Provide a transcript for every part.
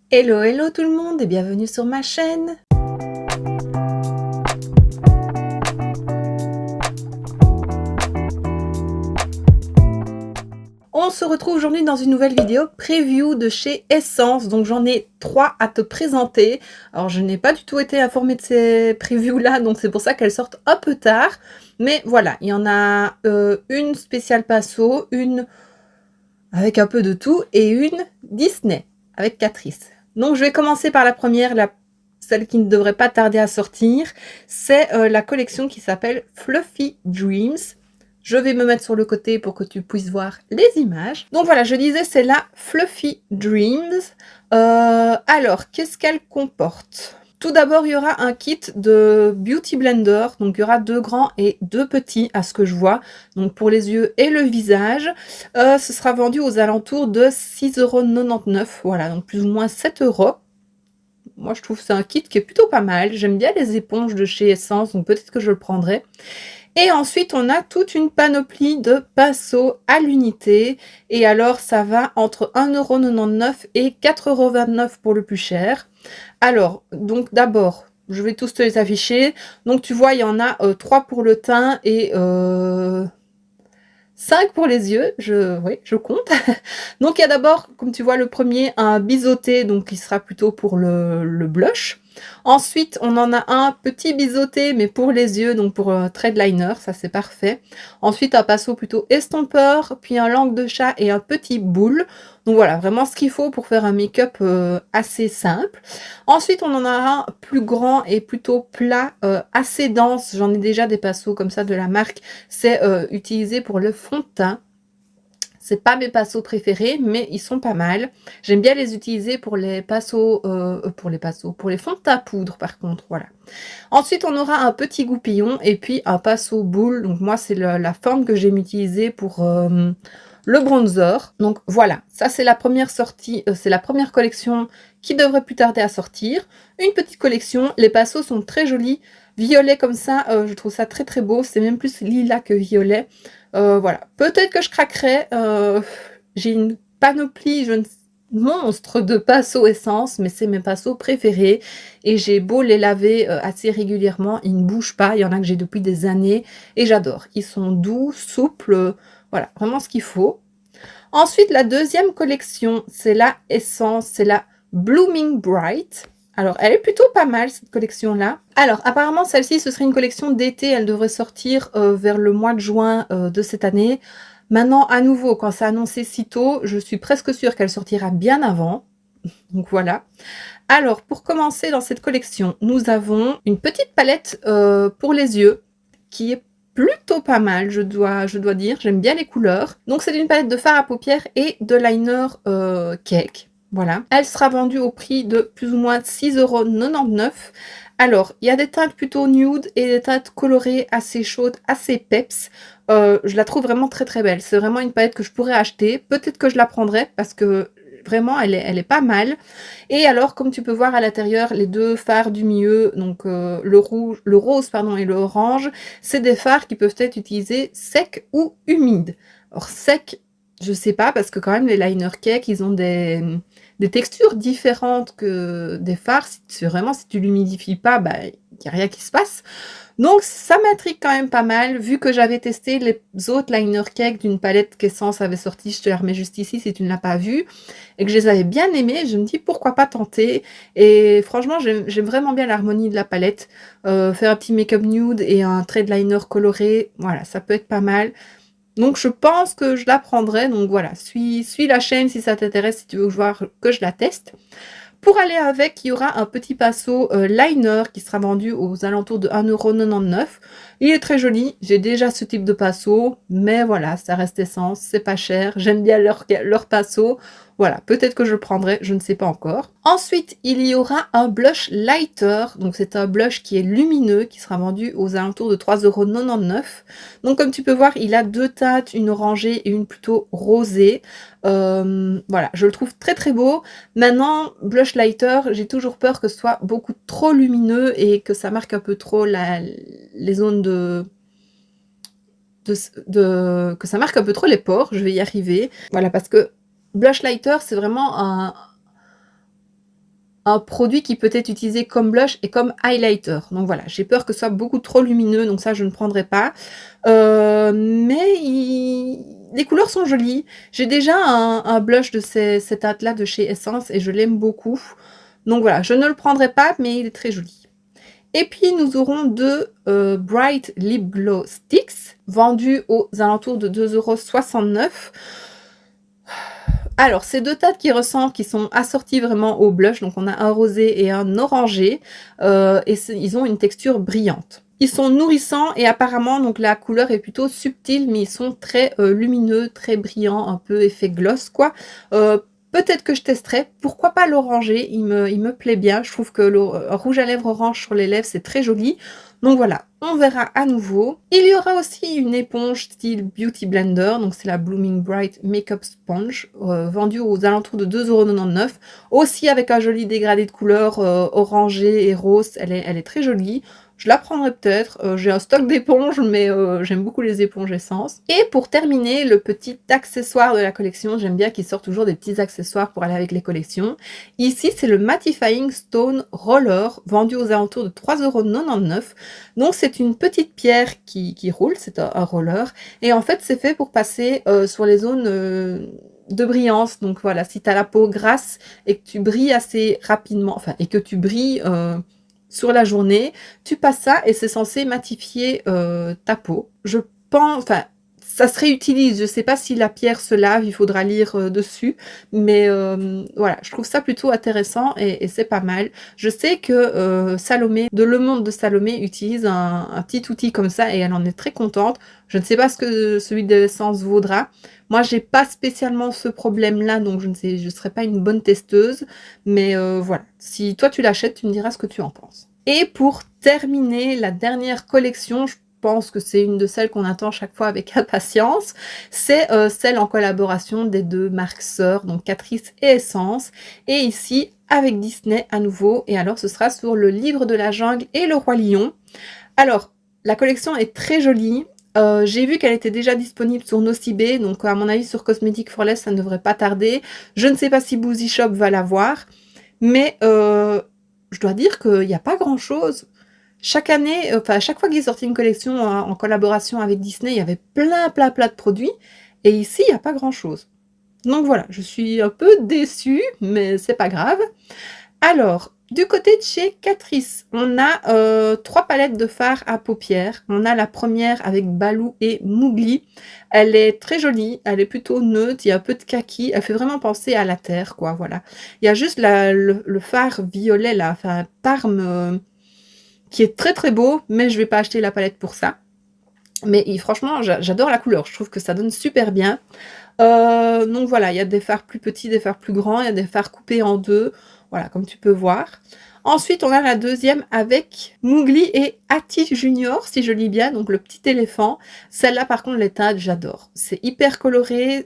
Hello, hello tout le monde et bienvenue sur ma chaîne. On se retrouve aujourd'hui dans une nouvelle vidéo preview de chez Essence. Donc j'en ai 3 à te présenter. Alors je n'ai pas du tout été informée de ces previews là, donc c'est pour ça qu'elles sortent un peu tard. Mais voilà, il y en a une spéciale Passo, une avec un peu de tout et une Disney avec Catrice. Donc je vais commencer par la première, celle qui ne devrait pas tarder à sortir. C'est la collection qui s'appelle Fluffy Dreams. Je vais me mettre sur le côté pour que tu puisses voir les images. Donc voilà, je disais, c'est la Fluffy Dreams. Alors, qu'est-ce qu'elle comporte ? Tout d'abord, il y aura un kit de Beauty Blender. Donc, il y aura 2 grands et 2 petits, à ce que je vois. Donc, pour les yeux et le visage. Ce sera vendu aux alentours de 6,99 €. Voilà, donc plus ou moins 7 €. Moi, je trouve que c'est un kit qui est plutôt pas mal. J'aime bien les éponges de chez Essence, donc peut-être que je le prendrai. Et ensuite, on a toute une panoplie de pinceaux à l'unité. Et alors, ça va entre 1,99 € et 4,29 € pour le plus cher. Alors, donc d'abord, je vais tous te les afficher. Donc, tu vois, il y en a 3 pour le teint et 5 pour les yeux, oui, je compte. Donc il y a d'abord, comme tu vois, le premier, un biseauté, donc qui sera plutôt pour le blush. Ensuite, on en a un petit biseauté, mais pour les yeux, donc pour trait de liner, ça c'est parfait. Ensuite, un pinceau plutôt estompeur, puis un langue de chat et un petit boule. Donc voilà, vraiment ce qu'il faut pour faire un make-up assez simple. Ensuite, on en a un plus grand et plutôt plat, assez dense. J'en ai déjà des pinceaux comme ça de la marque. C'est utilisé pour le fond de teint. C'est pas mes pinceaux préférés, mais ils sont pas mal. J'aime bien les utiliser pour les pinceaux, pour les fonds de teint à poudre par contre, voilà. Ensuite, on aura un petit goupillon et puis un pinceau boule. Donc moi, c'est la forme que j'aime utiliser pour le bronzer. Donc voilà, ça c'est la première sortie, c'est la première collection qui devrait plus tarder à sortir. Une petite collection, les pinceaux sont très jolis. Violet comme ça, je trouve ça très très beau. C'est même plus lilas que violet. Voilà, peut-être que je craquerai. J'ai une panoplie, monstre de pinceaux essence, mais c'est mes pinceaux préférés. Et j'ai beau les laver assez régulièrement, ils ne bougent pas. Il y en a que j'ai depuis des années et j'adore. Ils sont doux, souples, voilà, vraiment ce qu'il faut. Ensuite, la deuxième collection, c'est la Essence, c'est la Blooming Bright. Alors, elle est plutôt pas mal, cette collection-là. Alors, apparemment, celle-ci, ce serait une collection d'été. Elle devrait sortir vers le mois de juin de cette année. Maintenant, à nouveau, quand c'est annoncé si tôt, je suis presque sûre qu'elle sortira bien avant. Donc voilà. Alors, pour commencer dans cette collection, nous avons une petite palette pour les yeux qui est plutôt pas mal, je dois dire. J'aime bien les couleurs. Donc, c'est une palette de fard à paupières et de liner cake. Voilà. Elle sera vendue au prix de plus ou moins 6,99 €. Alors, il y a des teintes plutôt nude et des teintes colorées assez chaudes, assez peps. Je la trouve vraiment très très belle. C'est vraiment une palette que je pourrais acheter. Peut-être que je la prendrai parce que vraiment, elle est pas mal. Et alors, comme tu peux voir à l'intérieur, les 2 fards du milieu, donc le rose pardon, et le orange, c'est des fards qui peuvent être utilisés secs ou humides. Alors sec, je sais pas, parce que quand même les liner cake, ils ont des textures différentes que des fards. Si tu l'humidifies pas, bah, il n'y a rien qui se passe. Donc ça m'intrigue quand même pas mal, vu que j'avais testé les autres liner cake d'une palette qu'Essence avait sortie, je te la remets juste ici si tu ne l'as pas vue, et que je les avais bien aimées, je me dis pourquoi pas tenter. Et franchement, j'aime vraiment bien l'harmonie de la palette. Faire un petit make-up nude et un trait de liner coloré, voilà, ça peut être pas mal. Donc je pense que je la prendrai, donc voilà, suis la chaîne si ça t'intéresse, si tu veux voir que je la teste. Pour aller avec, il y aura un petit pinceau liner qui sera vendu aux alentours de 1,99 €. Il est très joli, j'ai déjà ce type de pinceau, mais voilà, ça reste Essence, c'est pas cher, j'aime bien leur pinceau. Voilà, peut-être que je le prendrai, je ne sais pas encore. Ensuite, il y aura un blush lighter, donc c'est un blush qui est lumineux, qui sera vendu aux alentours de 3,99 €. Donc comme tu peux voir, il a 2 teintes, une orangée et une plutôt rosée. Voilà, je le trouve très très beau. Maintenant, blush lighter, j'ai toujours peur que ce soit beaucoup trop lumineux et que ça marque un peu trop les zones que ça marque un peu trop les pores. Je vais y arriver. Voilà, parce que blush lighter, c'est vraiment un produit qui peut être utilisé comme blush et comme highlighter. Donc voilà, j'ai peur que ce soit beaucoup trop lumineux, donc ça je ne prendrai pas. Mais les couleurs sont jolies. J'ai déjà un blush de cette teinte-là de chez Essence et je l'aime beaucoup. Donc voilà, je ne le prendrai pas, mais il est très joli. Et puis nous aurons 2 Bright Lip Glow Sticks, vendus aux alentours de 2,69 €. Alors, c'est 2 teintes qui ressemblent, qui sont assorties vraiment au blush, donc on a un rosé et un orangé, et ils ont une texture brillante. Ils sont nourrissants et apparemment donc la couleur est plutôt subtile, mais ils sont très, lumineux, très brillants, un peu effet gloss quoi. Peut-être que je testerai, pourquoi pas l'orangé? Il me plaît bien, je trouve que le rouge à lèvres orange sur les lèvres, c'est très joli. Donc voilà, on verra à nouveau. Il y aura aussi une éponge style Beauty Blender, donc c'est la Blooming Bright Makeup Sponge, vendue aux alentours de 2,99 €, aussi avec un joli dégradé de couleurs orangé et rose, elle est très jolie. Je la prendrai peut-être, j'ai un stock d'éponges, mais j'aime beaucoup les éponges Essence. Et pour terminer, le petit accessoire de la collection, j'aime bien qu'ils sortent toujours des petits accessoires pour aller avec les collections. Ici, c'est le Mattifying Stone Roller, vendu aux alentours de 3,99 €. Donc c'est une petite pierre qui roule, c'est un roller, et en fait c'est fait pour passer sur les zones de brillance. Donc voilà, si tu as la peau grasse et que tu brilles assez rapidement, enfin, et que tu brilles sur la journée, tu passes ça et c'est censé matifier ta peau. Je pense, enfin, ça se réutilise. Je sais pas si la pierre se lave, il faudra lire dessus, mais voilà, je trouve ça plutôt intéressant et c'est pas mal. Je sais que Salomé, de Le Monde de Salomé, utilise un petit outil comme ça et elle en est très contente. Je ne sais pas ce que celui de l'essence vaudra. Moi, j'ai pas spécialement ce problème-là, donc je ne sais, je serai pas une bonne testeuse, mais voilà. Si toi tu l'achètes, tu me diras ce que tu en penses. Et pour terminer, la dernière collection, je pense que c'est une de celles qu'on attend chaque fois avec impatience, c'est celle en collaboration des 2 marques sœurs, donc Catrice et Essence, et ici avec Disney à nouveau, et alors ce sera sur le Livre de la Jungle et le Roi Lion. Alors, la collection est très jolie. J'ai vu qu'elle était déjà disponible sur Nocibé, donc à mon avis sur Cosmetic for Less ça ne devrait pas tarder. Je ne sais pas si Boozy Shop va l'avoir, mais je dois dire qu'il n'y a pas grand chose. Chaque année, enfin à chaque fois qu'ils sortaient une collection en collaboration avec Disney, il y avait plein de produits, et ici il n'y a pas grand chose. Donc voilà, je suis un peu déçue, mais c'est pas grave. Alors, du côté de chez Catrice, on a 3 palettes de fard à paupières. On a la première avec Balou et Mowgli. Elle est très jolie, elle est plutôt neutre, il y a un peu de kaki, elle fait vraiment penser à la terre, quoi, voilà. Il y a juste le fard violet, là, enfin, Parme, qui est très beau, mais je vais pas acheter la palette pour ça. Mais franchement, j'adore la couleur, je trouve que ça donne super bien. Donc voilà, il y a des fards plus petits, des fards plus grands, il y a des fards coupés en 2, voilà, comme tu peux voir. Ensuite, on a la deuxième avec Mowgli et Hattie Junior, si je lis bien, donc le petit éléphant. Celle-là, par contre, les teintes, j'adore. C'est hyper coloré,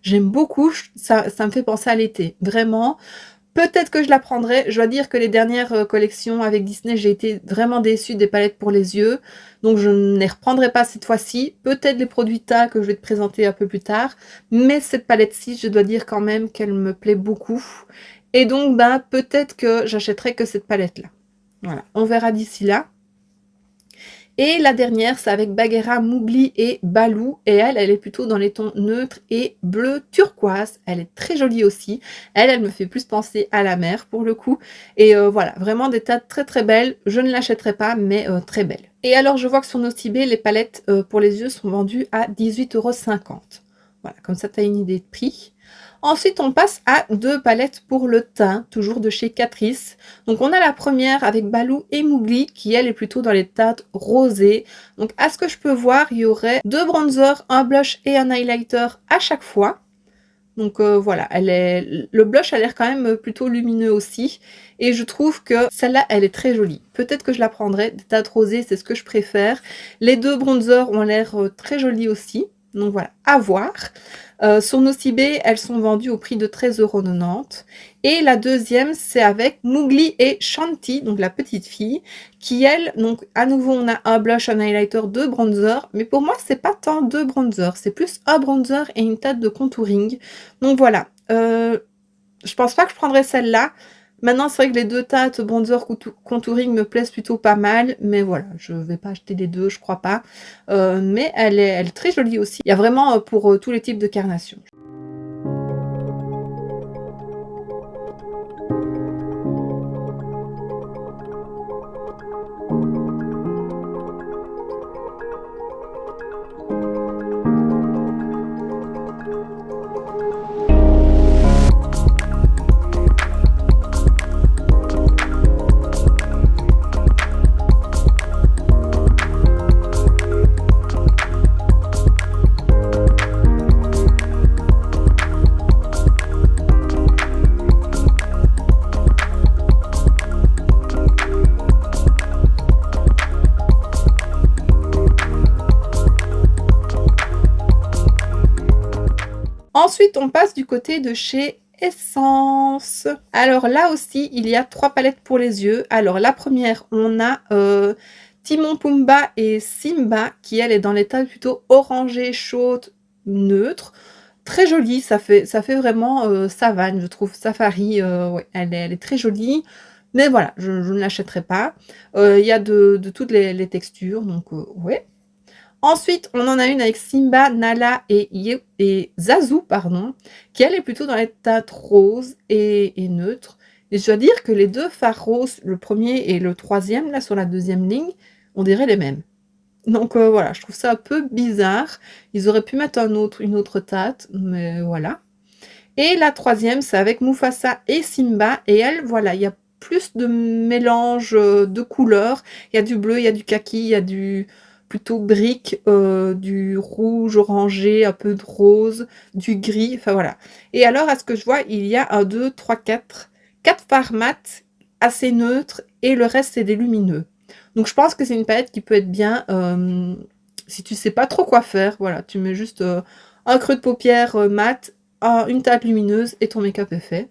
j'aime beaucoup, ça me fait penser à l'été, vraiment. Peut-être que je la prendrai. Je dois dire que les dernières collections avec Disney, j'ai été vraiment déçue des palettes pour les yeux. Donc je ne les reprendrai pas cette fois-ci. Peut-être les produits Tas que je vais te présenter un peu plus tard. Mais cette palette-ci, je dois dire quand même qu'elle me plaît beaucoup. Et donc, ben, peut-être que j'achèterai que cette palette-là. Voilà, on verra d'ici là. Et la dernière, c'est avec Bagheera, Mowgli et Baloo. Et elle est plutôt dans les tons neutres et bleu turquoise. Elle est très jolie aussi. Elle me fait plus penser à la mer pour le coup. Et voilà, vraiment des tas très belles. Je ne l'achèterai pas, mais très belles. Et alors, je vois que sur Nocibé, les palettes pour les yeux sont vendues à 18,50 €. Voilà, comme ça, tu as une idée de prix. Ensuite, on passe à 2 palettes pour le teint, toujours de chez Catrice. Donc, on a la première avec Baloo et Mowgli, qui elle est plutôt dans les teintes rosées. Donc, à ce que je peux voir, il y aurait 2 bronzers, un blush et un highlighter à chaque fois. Donc voilà, le blush a l'air quand même plutôt lumineux aussi. Et je trouve que celle-là, elle est très jolie. Peut-être que je la prendrai. Des teintes rosées, c'est ce que je préfère. Les 2 bronzers ont l'air très jolis aussi. Donc voilà, à voir. Sur Nocibé, elles sont vendues au prix de 13,90 €. Et la deuxième, c'est avec Mowgli et Shanti, donc la petite fille, qui elle, donc à nouveau, on a un blush, un highlighter, 2 bronzers. Mais pour moi, c'est pas tant 2 bronzers, c'est plus un bronzer et une teinte de contouring. Donc voilà, je pense pas que je prendrai celle-là. Maintenant, c'est vrai que les 2 teintes bronzer contouring me plaisent plutôt pas mal, mais voilà, je vais pas acheter les 2, je crois pas. Mais elle est très jolie aussi. Il y a vraiment, pour, tous les types de carnations. Ensuite, on passe du côté de chez Essence. Alors là aussi, il y a 3 palettes pour les yeux. Alors la première, on a, Timon Pumba et Simba qui elle est dans les teintes plutôt orangées, chaudes, neutres. Très jolie, ça fait vraiment, savane, je trouve, safari, ouais, elle est très jolie, mais voilà, je ne l'achèterai pas. Il y a de toutes les textures, donc ouais. Ensuite, on en a une avec Simba, Nala et Zazu, pardon, qui elle est plutôt dans les teintes roses et neutres. Et je dois dire que les 2 fards roses, le premier et le troisième là, sur la deuxième ligne, on dirait les mêmes. Donc voilà, je trouve ça un peu bizarre. Ils auraient pu mettre une autre teinte, mais voilà. Et la troisième, c'est avec Mufasa et Simba et elle, voilà, il y a plus de mélange, de couleurs. Il y a du bleu, il y a du kaki, il y a du plutôt brique, du rouge orangé, un peu de rose, du gris, enfin voilà. Et alors à ce que je vois, il y a 1, 2, 3, 4 fards mat assez neutres et le reste c'est des lumineux. Donc je pense que c'est une palette qui peut être bien, si tu sais pas trop quoi faire, voilà, tu mets juste, un creux de paupière, mat, une teinte lumineuse et ton make-up est fait.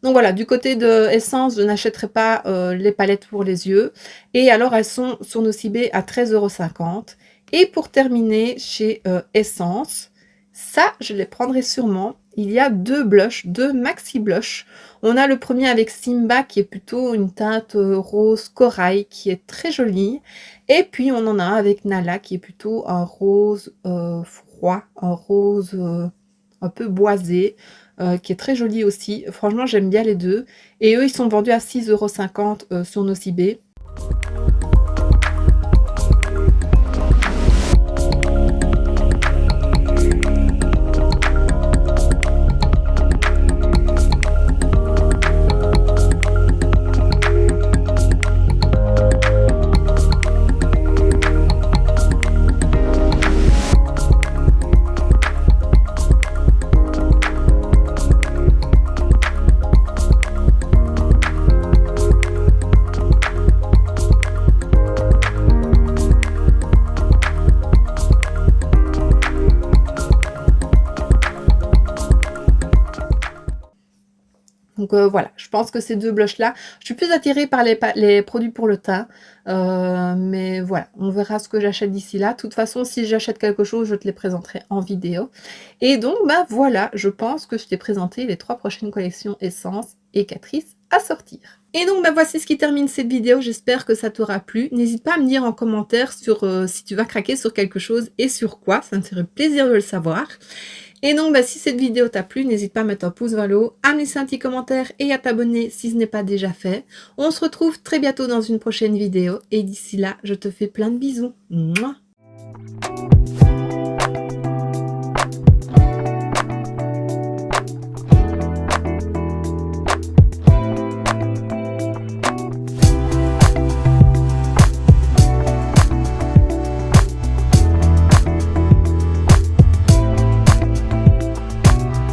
Donc voilà, du côté de Essence, je n'achèterai pas, les palettes pour les yeux et alors elles sont sur Nocibé à 13,50 € et pour terminer chez, Essence, ça je les prendrai sûrement. Il y a 2 blushs, 2 maxi blushs. On a le premier avec Simba qui est plutôt une teinte, rose corail qui est très jolie et puis on en a un avec Nala qui est plutôt un rose, froid, un rose, un peu boisé, qui est très joli aussi. Franchement, j'aime bien les 2 et eux, ils sont vendus à 6,50 € sur Nocibé. Donc voilà, je pense que ces 2 blushs-là, je suis plus attirée par les produits pour le teint, mais voilà, on verra ce que j'achète d'ici là. De toute façon, si j'achète quelque chose, je te les présenterai en vidéo et donc bah, voilà, je pense que je t'ai présenté les 3 prochaines collections Essence et Catrice à sortir. Et donc bah, voici ce qui termine cette vidéo, j'espère que ça t'aura plu. N'hésite pas à me dire en commentaire sur, si tu vas craquer sur quelque chose et sur quoi, ça me ferait plaisir de le savoir. Et donc, bah, si cette vidéo t'a plu, n'hésite pas à mettre un pouce vers le haut, à me laisser un petit commentaire et à t'abonner si ce n'est pas déjà fait. On se retrouve très bientôt dans une prochaine vidéo et d'ici là, je te fais plein de bisous. Mouah.